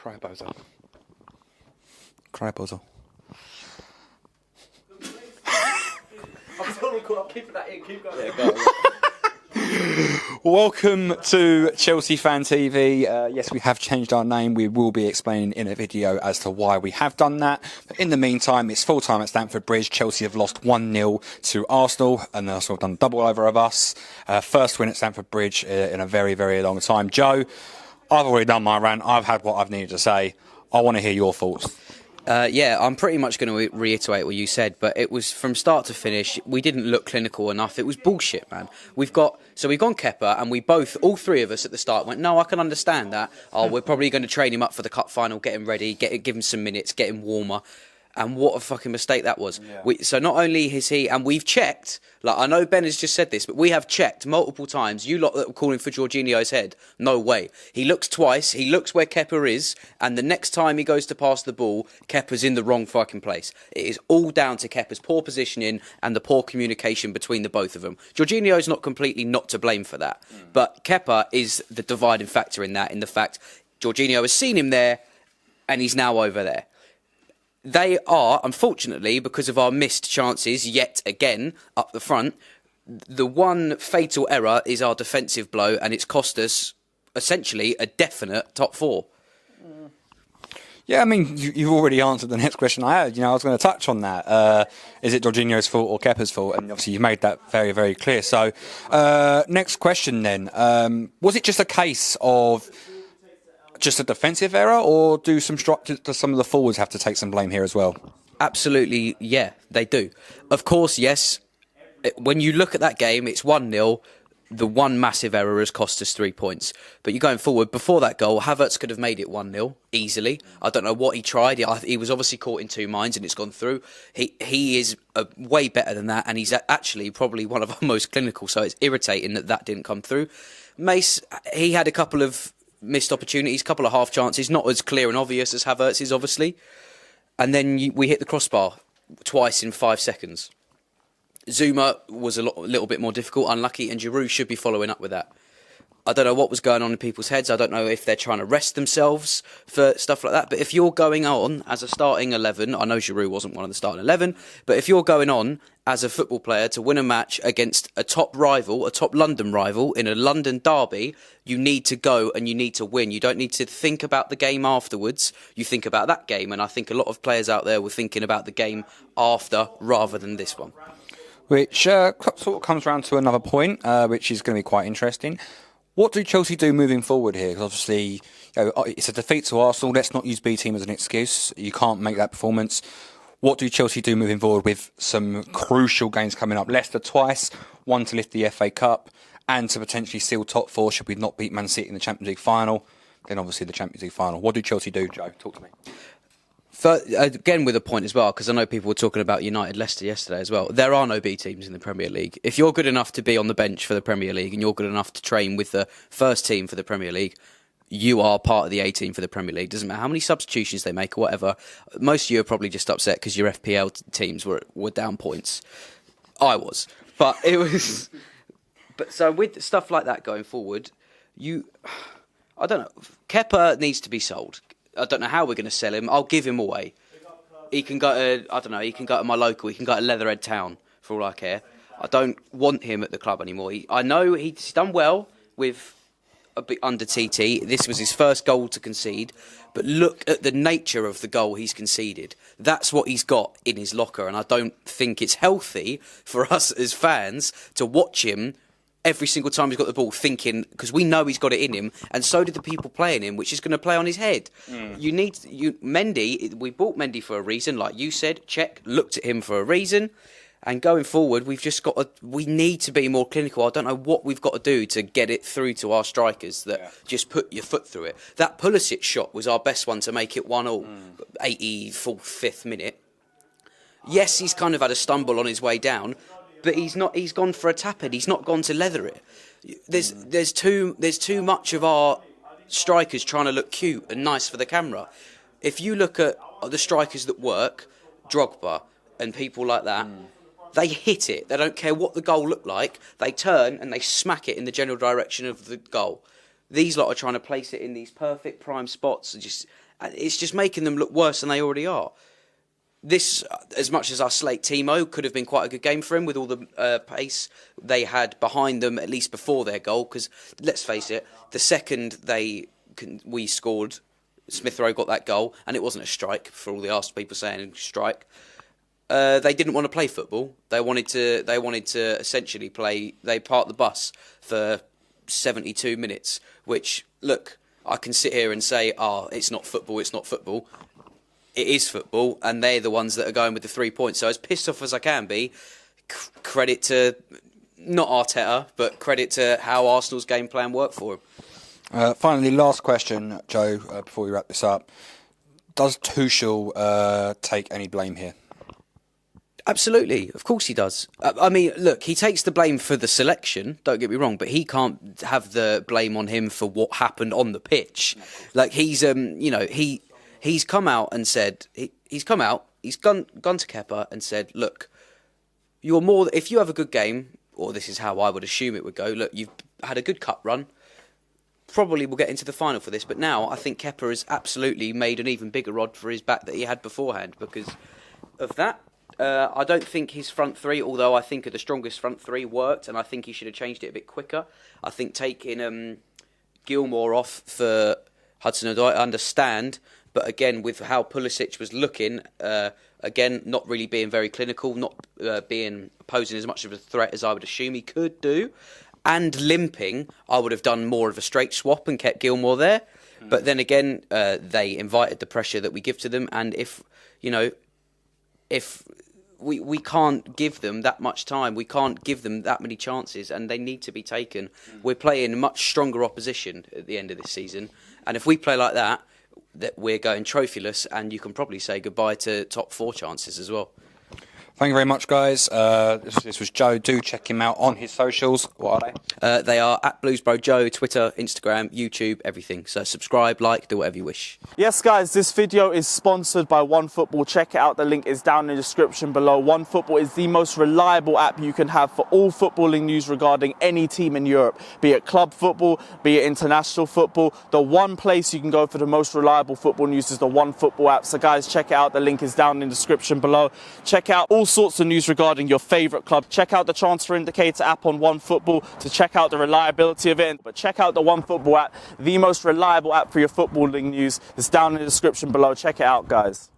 Cry bozo. Cry bozo. I'm still recording. I'm keeping that in. Keep going. Yeah, go on. Welcome to Chelsea Fan TV. Yes, we have changed our name. We will be explaining in a video as to why we have done that. But in the meantime, it's full time at Stamford Bridge. Chelsea have lost 1-0 to Arsenal, and Arsenal have done double over of us. First win at Stamford Bridge in a very, very long time. Joe, I've already done my rant. I've had what I've needed to say. I want to hear your thoughts. Yeah, I'm pretty much going to reiterate what you said, but it was from start to finish, we didn't look clinical enough. It was bullshit, man. We've gone Kepa, and all three of us at the start went, no, I can understand that. Oh, we're probably going to train him up for the cup final, get him ready, give him some minutes, get him warmer. And what a fucking mistake that was. Yeah. So not only is he, and we've checked, like I know Ben has just said this, but we have checked multiple times. You lot that were calling for Jorginho's head, no way. He looks twice, he looks where Kepa is, and the next time he goes to pass the ball, Kepa's in the wrong fucking place. It is all down to Kepa's poor positioning and the poor communication between the both of them. Jorginho's not completely not to blame for that, but Kepa is the dividing factor in that, in the fact Jorginho has seen him there, and he's now over there. They are, unfortunately, because of our missed chances yet again up the front, the one fatal error is our defensive blow, and it's cost us essentially a definite top four. Yeah, I mean, you've already answered the next question I had. I was going to touch on that. Is it Jorginho's fault or Kepa's fault? And obviously you made that very, very clear. So, next question then. Was it just a case of just a defensive error, or do some of the forwards have to take some blame here as well? Absolutely, yeah, they do. Of course, yes. When you look at that game, it's 1-0. The one massive error has cost us 3 points. But you're going forward, before that goal, Havertz could have made it 1-0 easily. I don't know what he tried. He was obviously caught in two minds and it's gone through. He is way better than that, and he's actually probably one of our most clinical, so it's irritating that didn't come through. Mace, he had a couple of missed opportunities, couple of half chances, not as clear and obvious as Havertz is, obviously. And then we hit the crossbar twice in 5 seconds. Zuma was a little bit more difficult, unlucky, and Giroud should be following up with that. I don't know what was going on in people's heads. I don't know if they're trying to rest themselves for stuff like that. But if you're going on as a starting 11, I know Giroud wasn't one of the starting 11, but if you're going on as a football player to win a match against a top rival, a top London rival in a London derby, you need to go and you need to win. You don't need to think about the game afterwards. You think about that game. And I think a lot of players out there were thinking about the game after rather than this one. Which sort of comes around to another point, which is going to be quite interesting. What do Chelsea do moving forward here? Because obviously, it's a defeat to Arsenal. Let's not use B team as an excuse. You can't make that performance. What do Chelsea do moving forward with some crucial games coming up? Leicester twice, one to lift the FA Cup, and to potentially seal top four should we not beat Man City in the Champions League final. Then obviously the Champions League final. What do Chelsea do, Joe? Talk to me. Again, with a point as well, because I know people were talking about United Leicester yesterday as well. There are no B teams in the Premier League. If you're good enough to be on the bench for the Premier League and you're good enough to train with the first team for the Premier League, you are part of the A team for the Premier League. Doesn't matter how many substitutions they make or whatever. Most of you are probably just upset because your FPL teams were down points. I was. But it was... But so with stuff like that going forward, I don't know. Kepa needs to be sold. I don't know how we're going to sell him. I'll give him away. He can go to, I don't know, he can go to my local. He can go to Leatherhead Town, for all I care. I don't want him at the club anymore. I know he's done well with a bit under TT. This was his first goal to concede. But look at the nature of the goal he's conceded. That's what he's got in his locker. And I don't think it's healthy for us as fans to watch him every single time he's got the ball, thinking, because we know he's got it in him, and so did the people playing him, which is going to play on his head. Mendy, we bought Mendy for a reason, like you said. Czech looked at him for a reason, and going forward, we need to be more clinical. I don't know what we've got to do to get it through to our strikers that just put your foot through it. That Pulisic shot was our best one to make it 1-0, 84th, 5th minute. Yes, he's kind of had a stumble on his way down, but he's gone for a tap-in. He's not gone to leather it. There's too much of our strikers trying to look cute and nice for the camera. If you look at the strikers that work, Drogba and people like that, they hit it. They don't care what the goal looked like. They turn and they smack it in the general direction of the goal. These lot are trying to place it in these perfect prime spots. It's just making them look worse than they already are. This, as much as our slate Timo, could have been quite a good game for him with all the pace they had behind them, at least before their goal. Because let's face it, the second we scored, Smith Rowe got that goal, and it wasn't a strike, for all the Arsenal people saying strike. They didn't want to play football. They wanted to essentially play. They parked the bus for 72 minutes. Which, look, I can sit here and say, it's not football. It's not football. It is football, and they're the ones that are going with the 3 points. So as pissed off as I can be, credit to not Arteta, but credit to how Arsenal's game plan worked for him. Finally, last question, Joe, before we wrap this up. Does Tuchel take any blame here? Absolutely, of course he does. I mean, look, he takes the blame for the selection, don't get me wrong, but he can't have the blame on him for what happened on the pitch. Like, he's come out and said, he's gone to Kepa and said, look, if you have a good game, or this is how I would assume it would go, look, you've had a good cup run, probably will get into the final for this, but now I think Kepa has absolutely made an even bigger rod for his back that he had beforehand because of that. I don't think his front three, although I think the strongest front three worked, and I think he should have changed it a bit quicker. I think taking Gilmour off for Hudson-Odoi, I understand, but again, with how Pulisic was looking, again, not really being very clinical, not posing as much of a threat as I would assume he could do, and limping, I would have done more of a straight swap and kept Gilmour there. But then again, they invited the pressure that we give to them, and if we can't give them that much time, we can't give them that many chances, and they need to be taken. We're playing much stronger opposition at the end of this season, and if we play like that we're going trophyless, and you can probably say goodbye to top 4 chances as well. Thank you very much, guys. This was Joe. Do check him out on his socials. What are they? They are at BluesBroJoe, Twitter, Instagram, YouTube, everything. So subscribe, like, do whatever you wish. Yes, guys, this video is sponsored by OneFootball. Check it out. The link is down in the description below. OneFootball is the most reliable app you can have for all footballing news regarding any team in Europe, be it club football, be it international football. The one place you can go for the most reliable football news is the OneFootball app. So, guys, check it out. The link is down in the description below. Check out all sorts of news regarding your favourite club. Check out the Transfer Indicator app on OneFootball to check out the reliability of it. But check out the OneFootball app, the most reliable app for your footballing news. It's down in the description below. Check it out, guys.